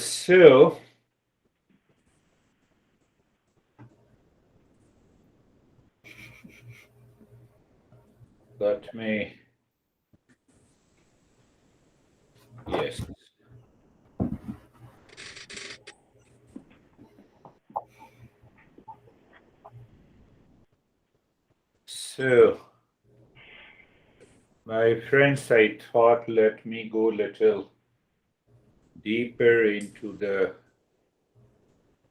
So let me, yes. So, my friends, I thought let me go little deeper into the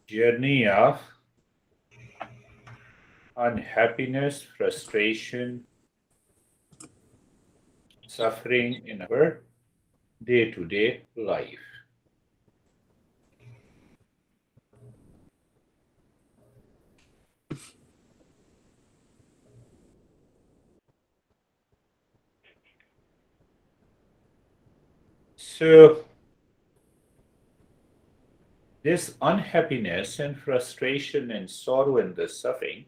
journey of unhappiness, frustration, suffering in our day to day life. So, this unhappiness and frustration and sorrow and the suffering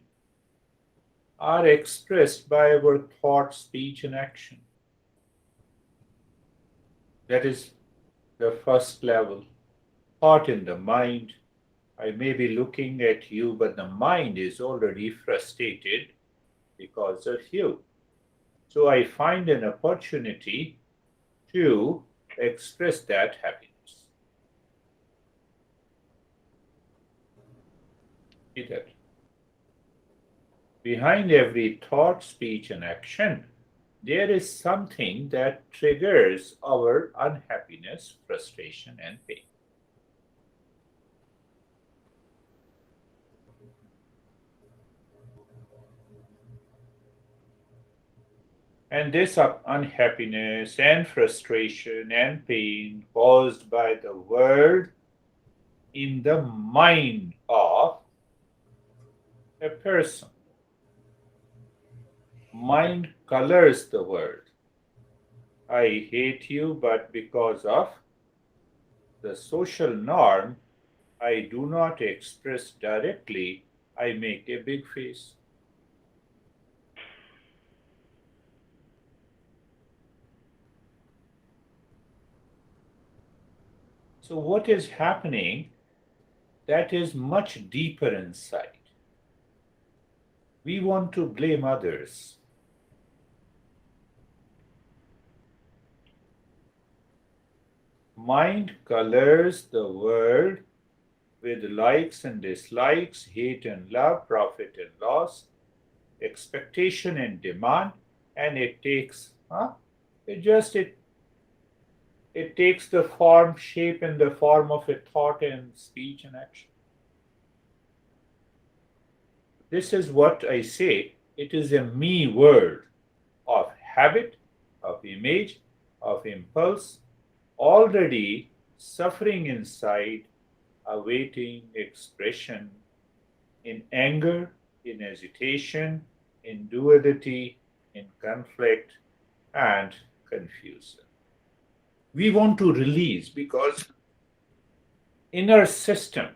are expressed by our thought, speech, and action. That is the first level. Thought in the mind. I may be looking at you, but the mind is already frustrated because of you. So I find an opportunity to express that happiness. See that? Behind every thought, speech, and action, there is something that triggers our unhappiness, frustration, and pain. And this unhappiness and frustration and pain caused by the world in the mind of a person. Mind colors the world. I hate you, but because of the social norm, I do not express directly. I make a big face. So, what is happening that is much deeper inside? We want to blame others. Mind colors the world with likes and dislikes, hate and love, profit and loss, expectation and demand, and it takes, it just it takes the form, shape, and the form of a thought and speech and action. This is what I say. It is a me world of habit, of image, of impulse, already suffering inside, awaiting expression in anger, in agitation, in duality, in conflict, and confusion. We want to release because inner system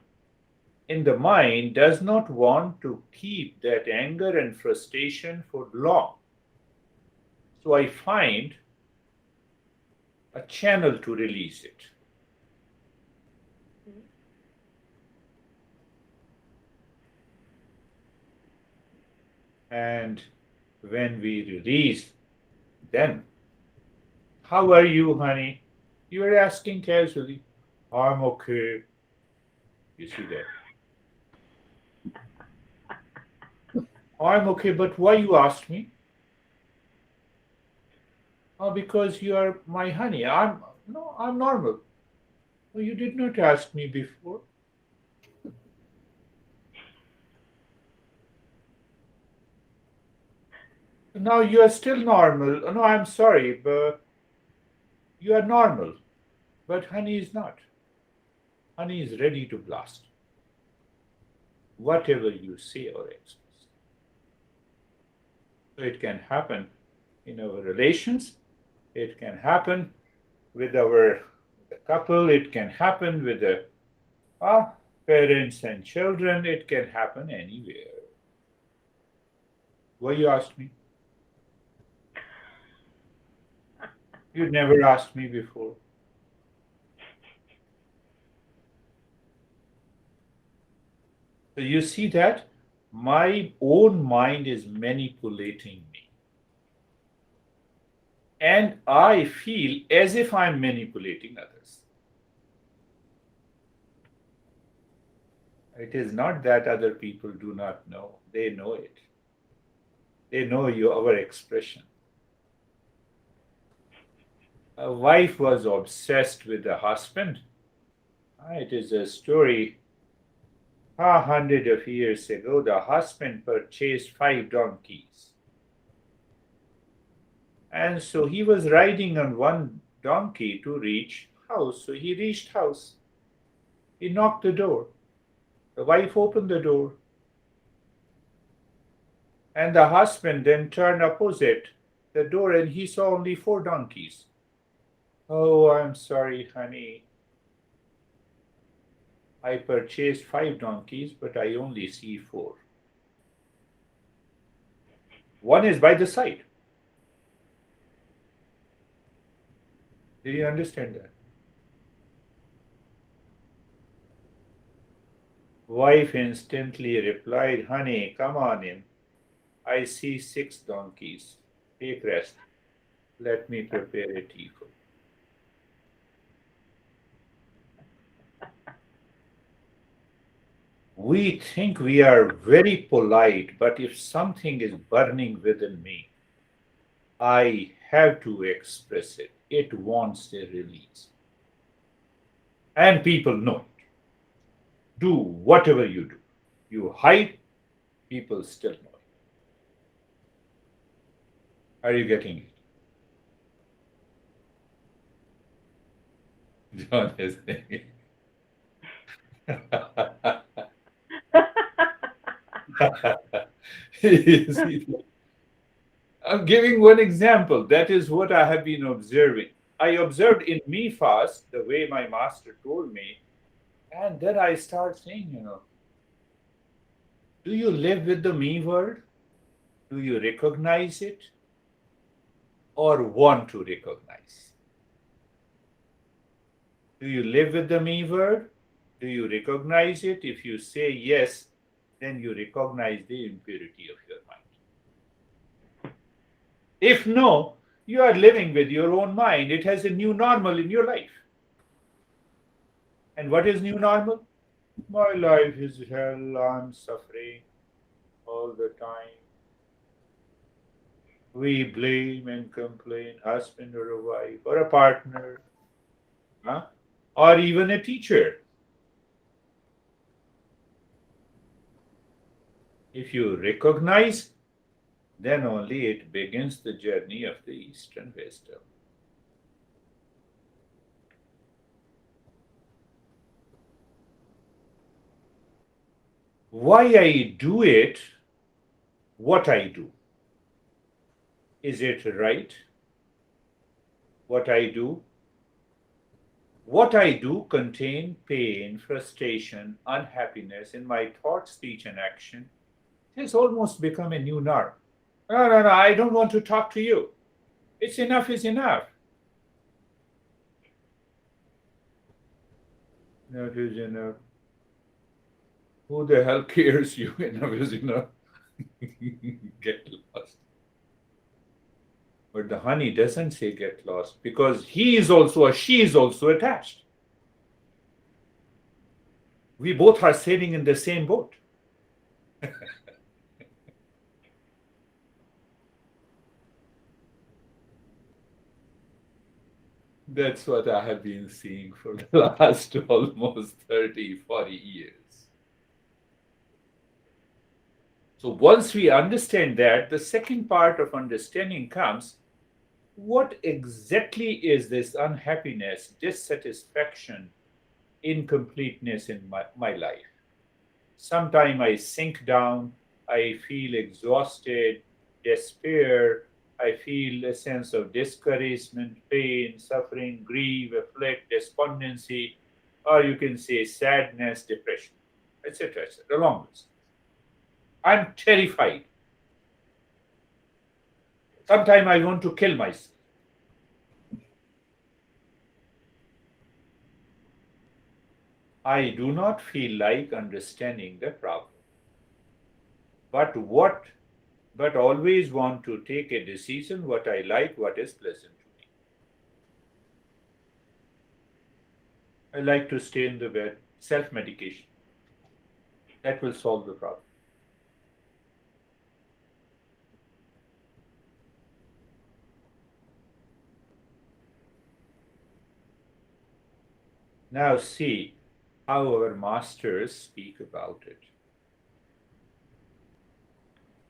in the mind does not want to keep that anger and frustration for long. So I find a channel to release it. And when we release, then, how are you, honey? You are asking casually. I'm okay. You see that? I'm okay, but why you asked me? Oh, because you are my honey. I'm normal. Oh, you did not ask me before. Now you are still normal. Oh, no, I'm sorry, but you are normal. But honey is not. Honey is ready to blast. Whatever you say or express. So it can happen in our relations. It can happen with our couple. It can happen with the uh, parents and children. It can happen anywhere. Why you asked me? You never asked me before. So you see that my own mind is manipulating me. And I feel as if I'm manipulating others. It is not that other people do not know, they know it. They know our expression. A wife was obsessed with the husband. It is a story. A hundred of years ago, the husband purchased 5 donkeys. And so he was riding on one donkey to reach house. So he reached house. He knocked the door. The wife opened the door. And the husband then turned opposite the door and he saw only 4 donkeys. Oh, I'm sorry, honey. I purchased 5 donkeys, but I only see 4. One is by the side. Did you understand that? Wife instantly replied, honey, come on in. I see 6 donkeys. Take rest. Let me prepare a tea for you. We think we are very polite, but if something is burning within me, I have to express it. It wants a release. And people know it. Do whatever you do. You hide, people still know it. Are you getting it? John is saying it. I'm giving one example. That is what I have been observing. I observed in me first the way my master told me, and then I start saying, do you live with the me world? Do you recognize it or want to recognize? Do you live with the me world? Do you recognize it? If you say yes, then you recognize the impurity of your mind. If no, you are living with your own mind. It has a new normal in your life. And what is new normal? My life is hell. I'm suffering all the time. We blame and complain, husband or a wife or a partner, huh? Or even a teacher. If you recognize, then only it begins the journey of the Eastern wisdom. Why I do it, what I do. Is it right? What I do? What I do contain pain, frustration, unhappiness in my thought, speech, and action. It has almost become a new norm. No, no, no, I don't want to talk to you. It's enough is enough. Enough is enough. Who the hell cares you? Enough is enough. Get lost. But the honey doesn't say get lost because he is also or she is also attached. We both are sailing in the same boat. That's what I have been seeing for the last almost 30, 40 years. So once we understand that, the second part of understanding comes, what exactly is this unhappiness, dissatisfaction, incompleteness in my life? Sometimes I sink down, I feel exhausted, despair, I feel a sense of discouragement, pain, suffering, grief, afflict, despondency, or you can say sadness, depression, etc., etc. Long list. I'm terrified. Sometimes I want to kill myself. I do not feel like understanding the problem, but what but always want to take a decision what I like, what is pleasant to me. I like to stay in the bed, self medication. That will solve the problem. Now, see how our masters speak about it.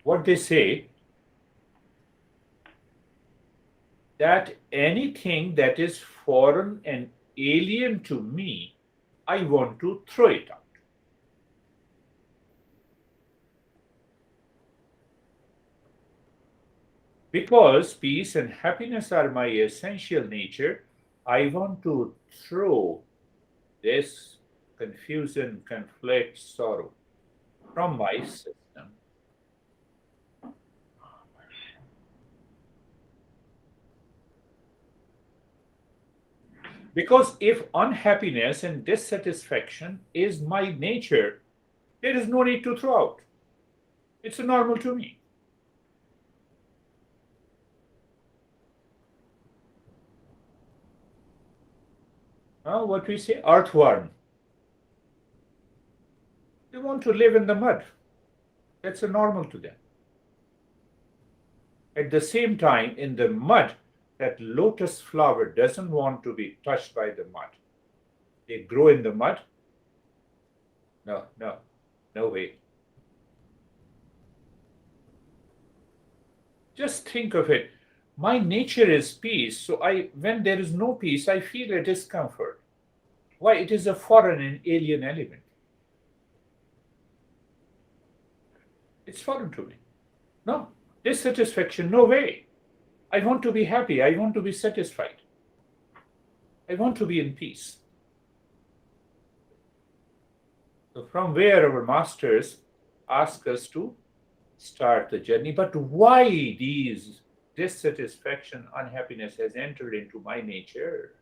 What they say, that anything that is foreign and alien to me, I want to throw it out. Because peace and happiness are my essential nature, I want to throw this confusion, conflict, sorrow from my system. Because if unhappiness and dissatisfaction is my nature, there is no need to throw out. It's normal to me. What we say, earthworm. They want to live in the mud. That's a normal to them. At the same time, in the mud, that lotus flower doesn't want to be touched by the mud. They grow in the mud. No, no, no way. Just think of it. My nature is peace. So when there is no peace, I feel a discomfort. Why? It is a foreign and alien element. It's foreign to me. No, dissatisfaction, no way. I want to be happy. I want to be satisfied. I want to be in peace. So, from where our masters ask us to start the journey, but why these dissatisfaction, unhappiness has entered into my nature?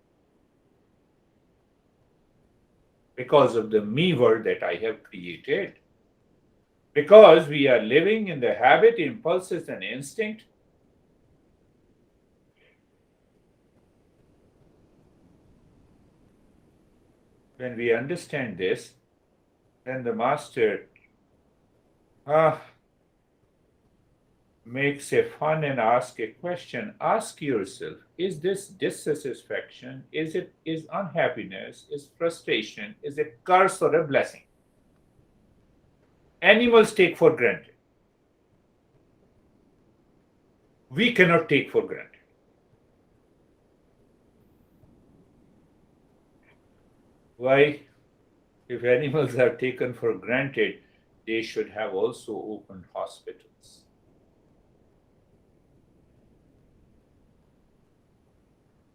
Because of the me world that I have created. Because we are living in the habit, impulses, and instinct. When we understand this, then the master makes a fun and ask a question. Ask yourself, is this dissatisfaction, is unhappiness, is frustration, is a curse or a blessing? Animals take for granted. We cannot take for granted. Why? If animals are taken for granted, they should have also opened hospitals.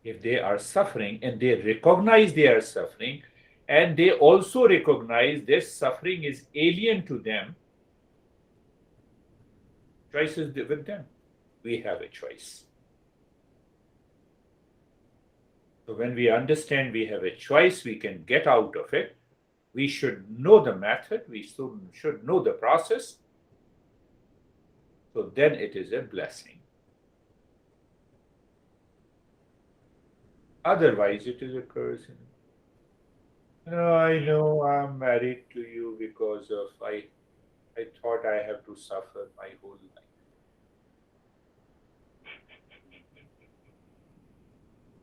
If they are suffering and they recognize they are suffering, and they also recognize this suffering is alien to them, choice is with them. We have a choice. So when we understand we have a choice, we can get out of it. We should know the method, we should know the process. So then it is a blessing. Otherwise, it is a curse. No, I know I'm married to you because of I thought I have to suffer my whole life.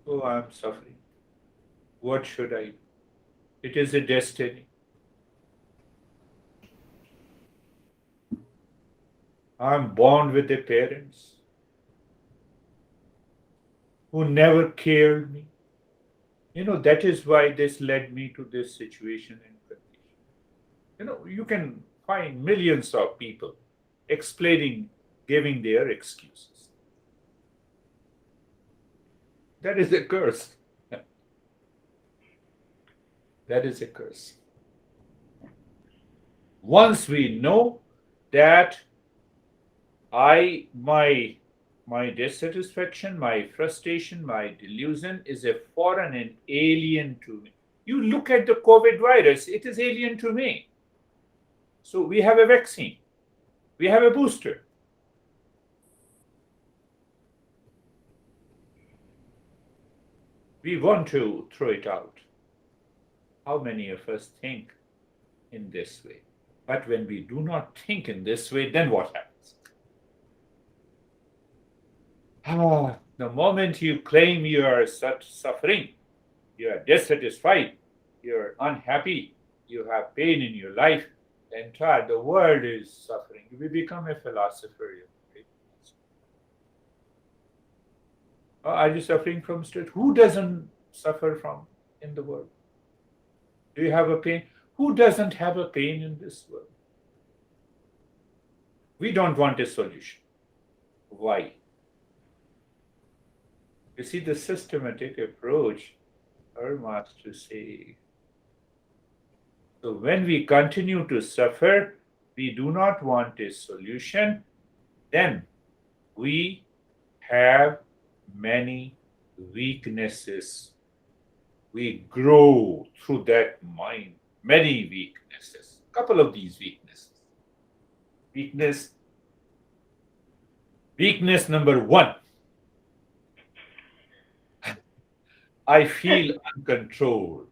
Oh, I'm suffering. What should I do? It is a destiny. I'm born with the parents who never cared me. That is why this led me to this situation and condition. You can find millions of people explaining, giving their excuses. That is a curse. That is a curse. Once we know that my dissatisfaction, my frustration, my delusion is a foreign and alien to me. You look at the COVID virus, it is alien to me. So we have a vaccine, we have a booster. We want to throw it out. How many of us think in this way? But when we do not think in this way, then what happens? The moment you claim you are suffering, you are dissatisfied, you're unhappy, you have pain in your life, the world is suffering. We become a philosopher. Are you suffering from stress? Who doesn't suffer from in the world? Do you have a pain? Who doesn't have a pain in this world? We don't want a solution. Why? You see, the systematic approach, our master say, so when we continue to suffer, we do not want a solution, then we have many weaknesses. We grow through that mind, many weaknesses. A couple of these weaknesses. Weakness number 1. I feel uncontrolled.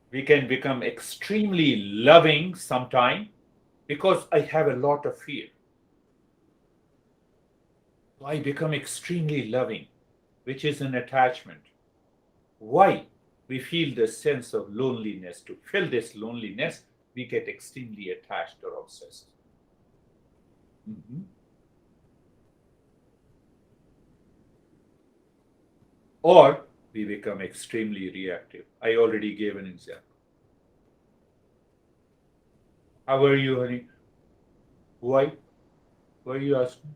We can become extremely loving sometime because I have a lot of fear. So I become extremely loving, which is an attachment. Why? We feel the sense of loneliness. To fill this loneliness, we get extremely attached or obsessed. Mm-hmm. Or we become extremely reactive. I already gave an example. How are you, honey? Why? Why are you asking?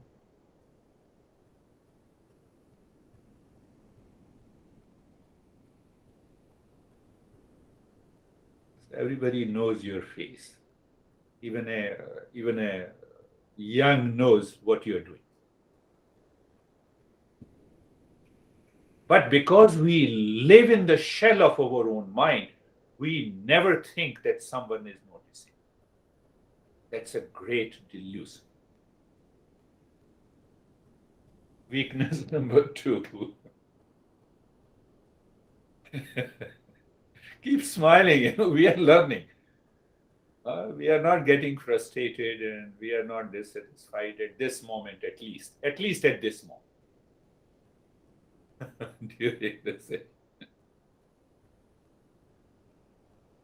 Everybody knows your face. Even a young knows what you're doing. But because we live in the shell of our own mind, we never think that someone is noticing. That's a great delusion. Weakness number 2. Keep smiling, we are learning. We are not getting frustrated and we are not dissatisfied at this moment, at least at this moment. During the session.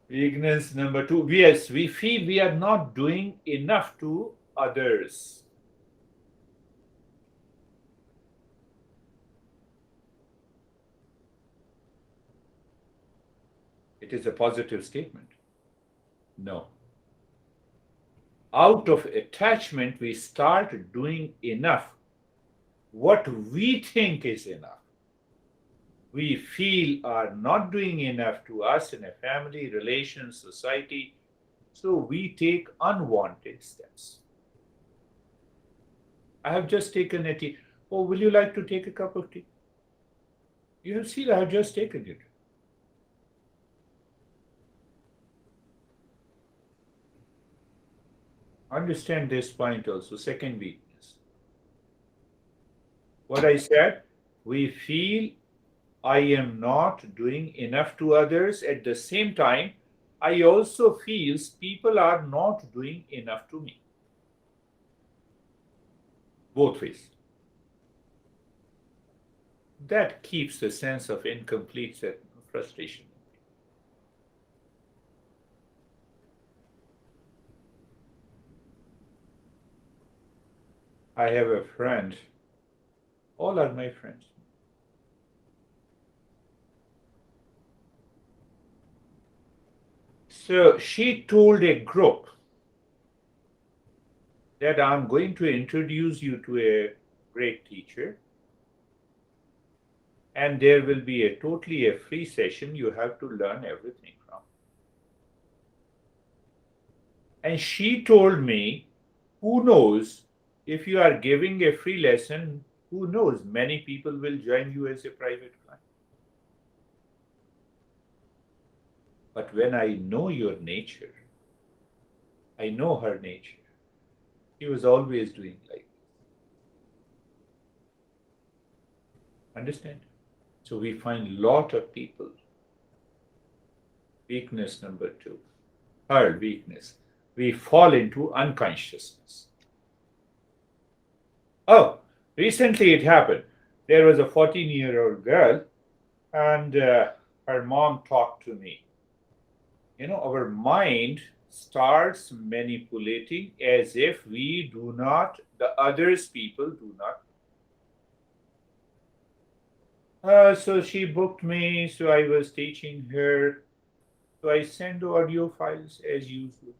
Weakness number 2. Yes, we feel we are not doing enough to others. It is a positive statement. No. Out of attachment, we start doing enough. What we think is enough, we feel are not doing enough to us in a family, relation, society. So we take unwanted steps. I have just taken a tea. Oh, will you like to take a cup of tea? You have seen I have just taken it. Understand this point also. Second weakness. What I said, we feel I am not doing enough to others. At the same time, I also feel people are not doing enough to me. Both ways. That keeps a sense of incomplete frustration. I have a friend. All are my friends. So she told a group that I'm going to introduce you to a great teacher, and there will be a free session you have to learn everything from. And she told me, who knows, if you are giving a free lesson, Who knows? Many people will join you as a private client. But when I know your nature, I know her nature. She was always doing like this. Understand? So we find lot of people. Weakness number two. Third weakness. We fall into unconsciousness. Oh, recently it happened. There was a 14-year-old girl, and her mom talked to me. Our mind starts manipulating as if we do not, the others people do not. So she booked me, so I was teaching her. So I send audio files as usual.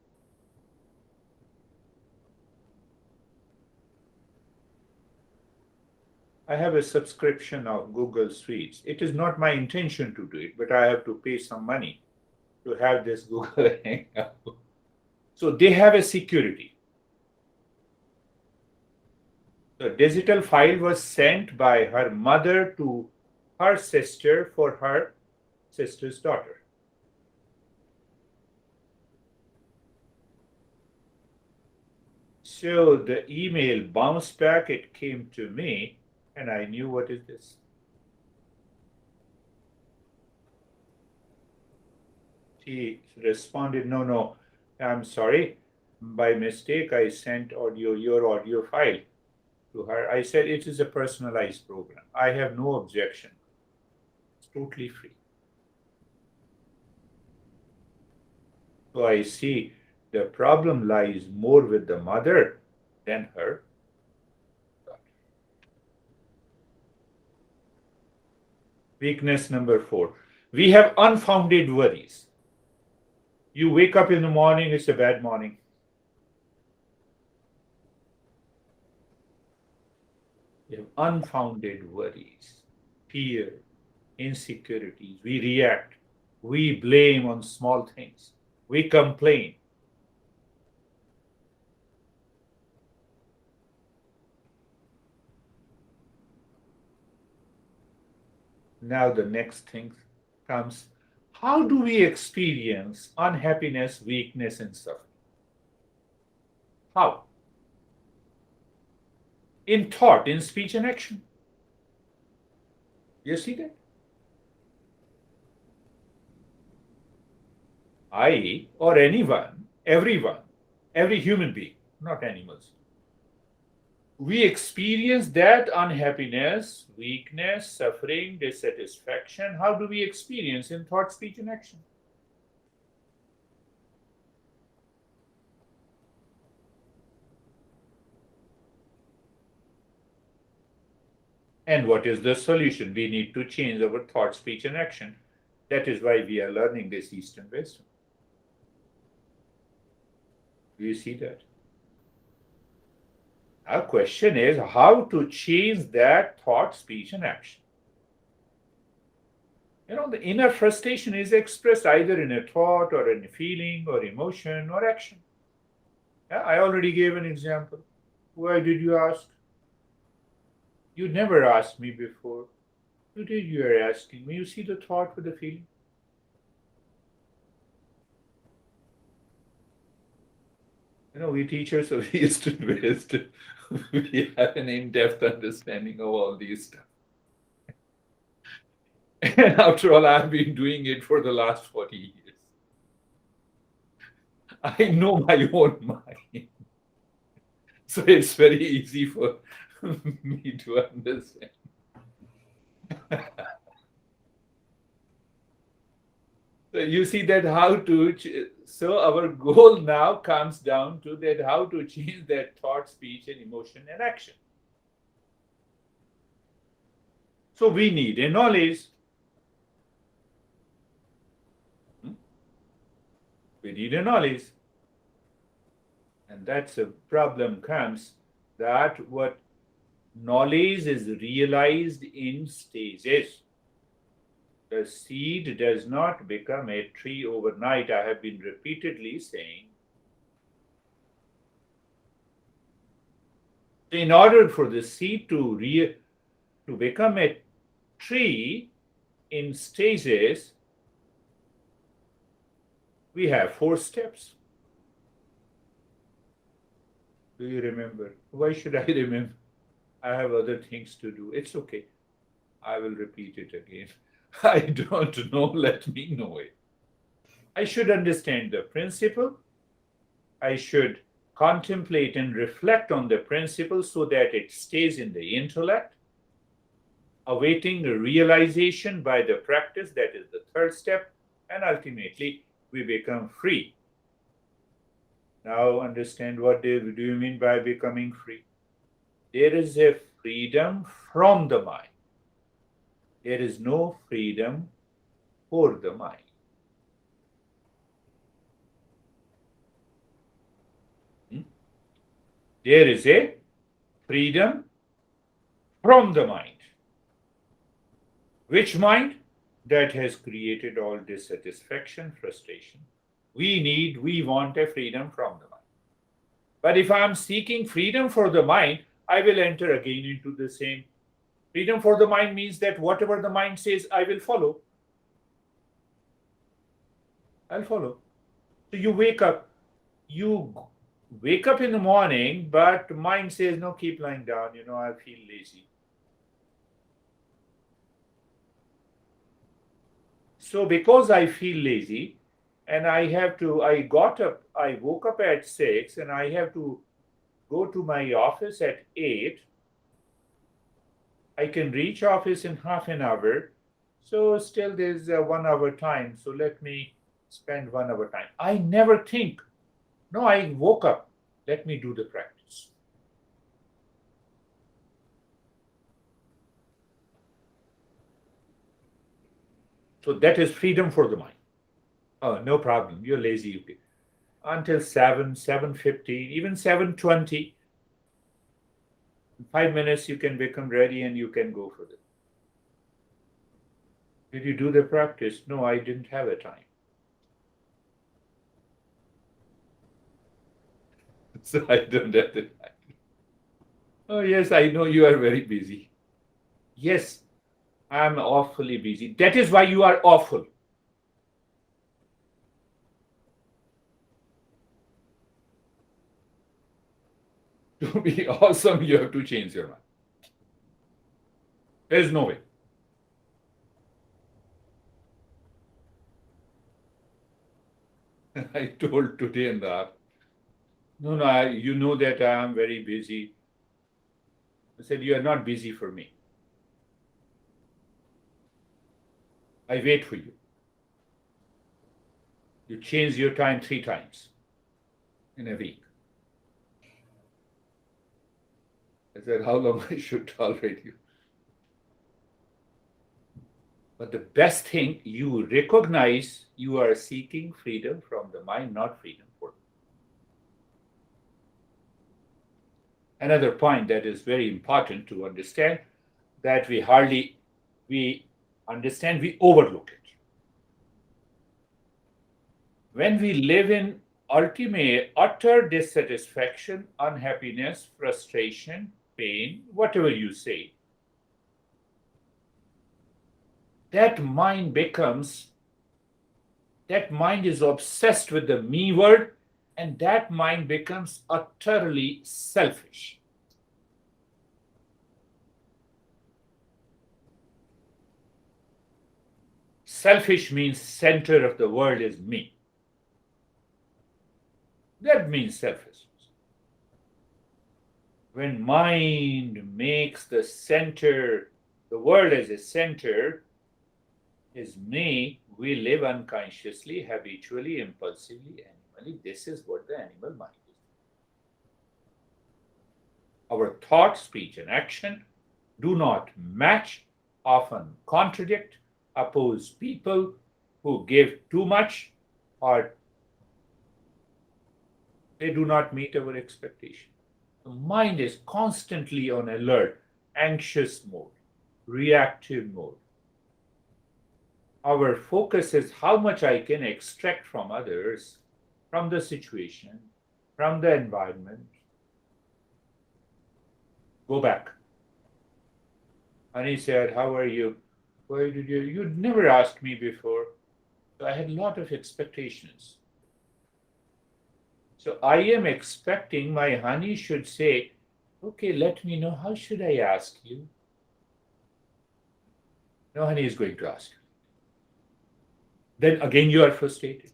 I have a subscription of Google Suites. It is not my intention to do it, but I have to pay some money to have this Google Hangout. So they have a security. The digital file was sent by her mother to her sister for her sister's daughter. So the email bounced back, it came to me, and I knew, what is this? She responded, no, I'm sorry. By mistake, I sent your audio file to her. I said, it is a personalized program. I have no objection. It's totally free. So I see the problem lies more with the mother than her daughter. Weakness number 4. We have unfounded worries. You wake up in the morning, it's a bad morning. You have unfounded worries, fear, insecurities. We react. We blame on small things. We complain. Now the next thing comes. How do we experience unhappiness, weakness, and suffering? How? In thought, in speech, and action. You see that? I, or anyone, everyone, every human being, not animals, we experience that unhappiness, weakness, suffering, dissatisfaction. How do we experience? In thought, speech, and action. And what is the solution? We need to change our thought, speech, and action. That is why we are learning this Eastern wisdom. Do you see that? Our question is how to change that thought, speech, and action. The inner frustration is expressed either in a thought or in a feeling or emotion or action. Yeah, I already gave an example. Why did you ask? You never asked me before. Today you are asking me. You see the thought with the feeling. We teachers of Eastern wisdom, we have an in-depth understanding of all these stuff. And after all, I've been doing it for the last 40 years. I know my own mind. So it's very easy for me to understand. So you see that so our goal now comes down to that how to change that thought, speech, and emotion and action. So we need a knowledge. We need a knowledge. And that's a problem comes that what knowledge is realized in stages. The seed does not become a tree overnight. I have been repeatedly saying. In order for the seed to become a tree in stages, we have 4 steps. Do you remember? Why should I remember? I have other things to do. It's okay. I will repeat it again. I don't know. Let me know it. I should understand the principle. I should contemplate and reflect on the principle so that it stays in the intellect, awaiting realization by the practice. That is the 3rd step. And ultimately, we become free. Now, understand what do you mean by becoming free? There is a freedom from the mind. There is no freedom for the mind. There is a freedom from the mind. Which mind? That has created all dissatisfaction, frustration. We want a freedom from the mind. But if I am seeking freedom for the mind, I will enter again into the same. Freedom for the mind means that whatever the mind says, I will follow. I'll follow. So you wake up in the morning, but mind says, no, keep lying down, I feel lazy. So because I feel lazy and I woke up at 6 and I have to go to my office at 8, I can reach office in half an hour. So still there's 1 hour time. So let me spend 1 hour time. I never think, no, I woke up. Let me do the practice. So that is freedom for the mind. Oh, no problem. You're lazy. Okay. Until 7, 7:15, even 7:20. In 5 minutes, you can become ready and you can go for it. Did you do the practice? No, I didn't have a time. So I don't have the time. Oh, yes, I know you are very busy. Yes, I'm awfully busy. That is why you are awful. To be awesome, you have to change your mind. There is no way. I told today in the app, no, you know that I am very busy. I said, you are not busy for me. I wait for you. You change your time 3 times in a week. I said, how long I should tolerate you? But the best thing, you recognize you are seeking freedom from the mind, not freedom for it. Another point that is very important to understand, that we overlook it. When we live in ultimate, utter dissatisfaction, unhappiness, frustration, pain, whatever you say, that mind is obsessed with the me word, and that mind becomes utterly selfish. Selfish means center of the world is me. That means selfishness. When mind makes the world as a center, is me, we live unconsciously, habitually, impulsively, animally. This is what the animal mind is. Our thought, speech, and action do not match, often contradict, oppose people who give too much, or they do not meet our expectation. The mind is constantly on alert, anxious mode, reactive mode. Our focus is how much I can extract from others, from the situation, from the environment. Go back. And he said, how are you? Why did you? You'd never asked me before. So I had a lot of expectations. So I am expecting my honey should say, okay, let me know, how should I ask you? No honey is going to ask. Then again you are frustrated.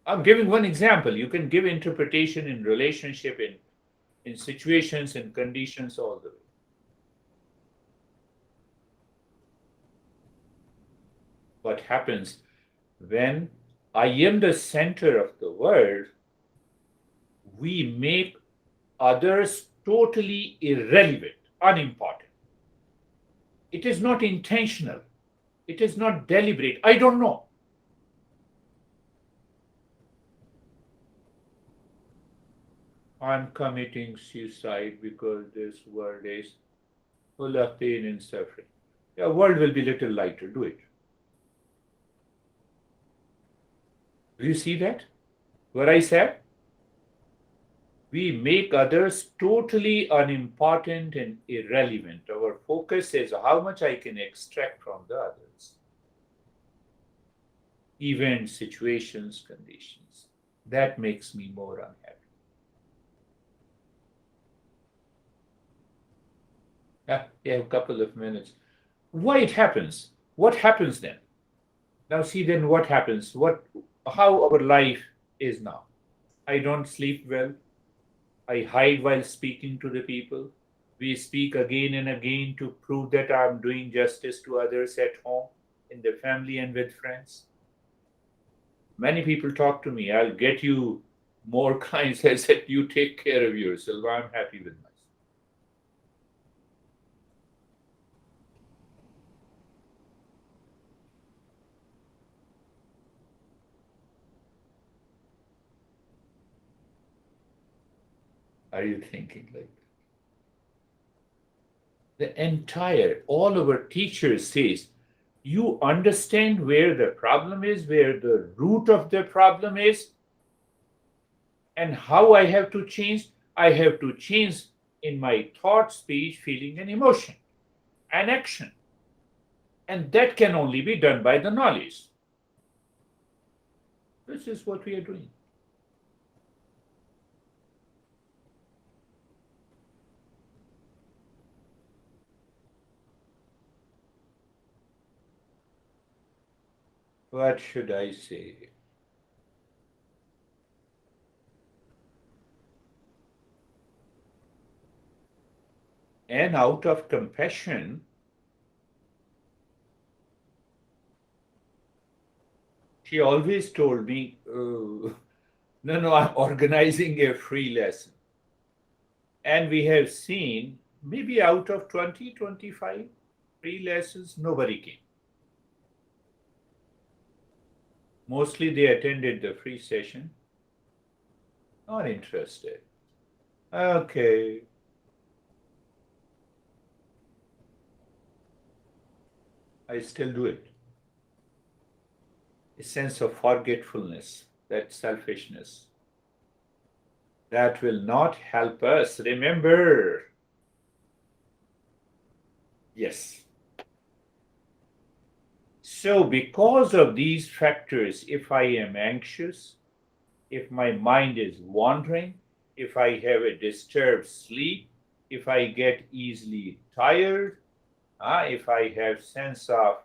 I'm giving one example. You can give interpretation in relationship, in situations and conditions all the way. What happens when I am the center of the world, we make others totally irrelevant, unimportant. It is not intentional. It is not deliberate. I don't know. I'm committing suicide because this world is full of pain and suffering. The world will be a little lighter. Do it. Do you see that? What I said? We make others totally unimportant and irrelevant. Our focus is how much I can extract from the others. Events, situations, conditions. That makes me more unhappy. Yeah, we have a couple of minutes. Why it happens? What happens then? Now see then what happens. How our life is now. I don't sleep well. I hide while speaking to the people. We speak again and again to prove that I'm doing justice to others at home, in the family, and with friends. Many people talk to me, I'll get you more clients. I said, you take care of yourself. I'm happy with myself. Are you thinking like that? The entire, all our teachers says, you understand where the problem is, where the root of the problem is, and how I have to change. I have to change in my thought, speech, feeling, and emotion and action. And that can only be done by the knowledge. This is what we are doing. What should I say? And out of compassion, she always told me, oh, no, I'm organizing a free lesson. And we have seen maybe out of 20, 25 free lessons, nobody came. Mostly they attended the free session, not interested. Okay. I still do it. A sense of forgetfulness, that selfishness, that will not help us. Remember, yes. So, because of these factors, if I am anxious, if my mind is wandering, if I have a disturbed sleep, if I get easily tired, if I have sense of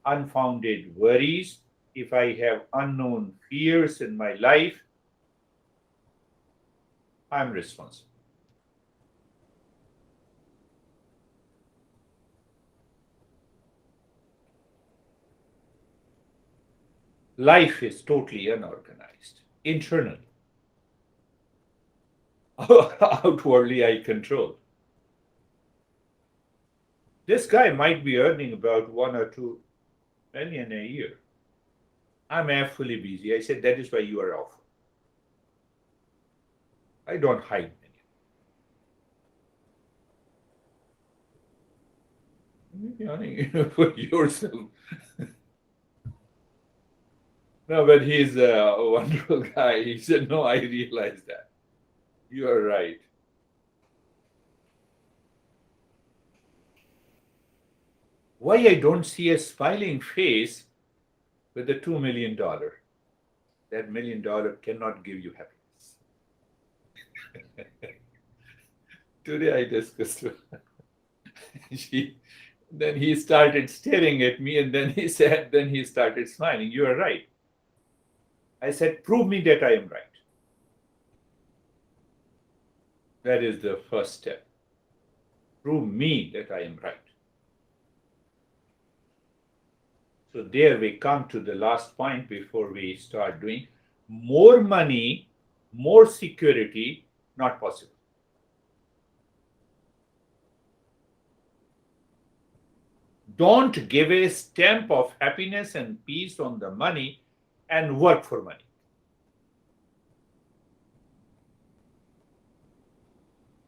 unfounded worries, if I have unknown fears in my life, I'm responsible. Life is totally unorganized, internally. Outwardly, I control. This guy might be earning about 1 or 2 million a year. I'm fully busy. I said, that is why you are off. I don't hide money. For yourself. No, but he's a wonderful guy. He said, no, I realize that. You are right. Why I don't see a smiling face with a $2 million? That $1 million cannot give you happiness. Today I discussed with she, then he started staring at me and then he said, then he started smiling. You are right. I said, prove me that I am right. That is the first step. Prove me that I am right. So there we come to the last point before we start doing. More money, more security, not possible. Don't give a stamp of happiness and peace on the money and work for money.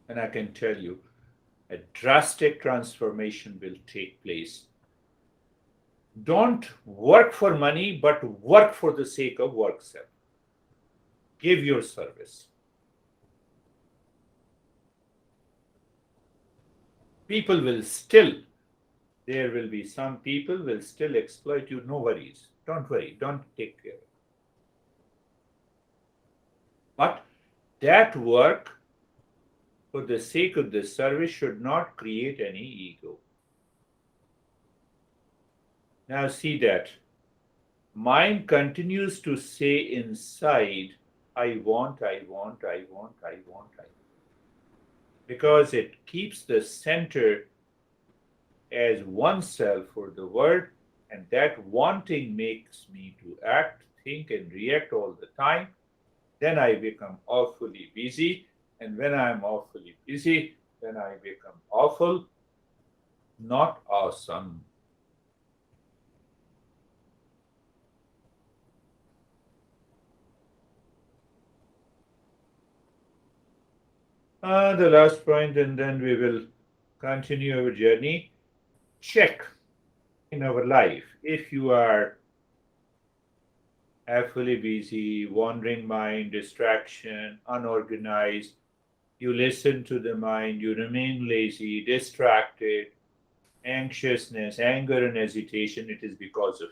And I can tell you, a drastic transformation will take place. Don't work for money, but work for the sake of work self. Give your service. People will still, there will be some people will still exploit you. No worries. Don't worry. Don't take care. But that work for the sake of the service should not create any ego. Now see that mind continues to say inside, I want, I want, I want, I want, I want. Because it keeps the center as oneself for the world, and that wanting makes me to act, think, and react all the time. Then I become awfully busy, and when I'm awfully busy, then I become awful, not awesome. The last point, and then we will continue our journey. Check in our life if you are fully busy, wandering mind, distraction, unorganized. You listen to the mind, you remain lazy, distracted, anxiousness, anger, and hesitation. It is because of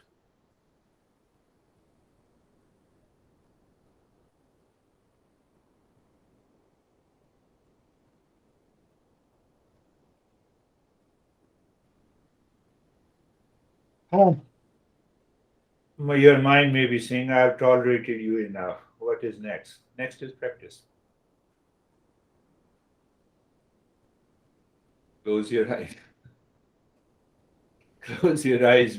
oh. Your mind may be saying, I have tolerated you enough. What is next? Next is practice. Close your eyes. Close your eyes.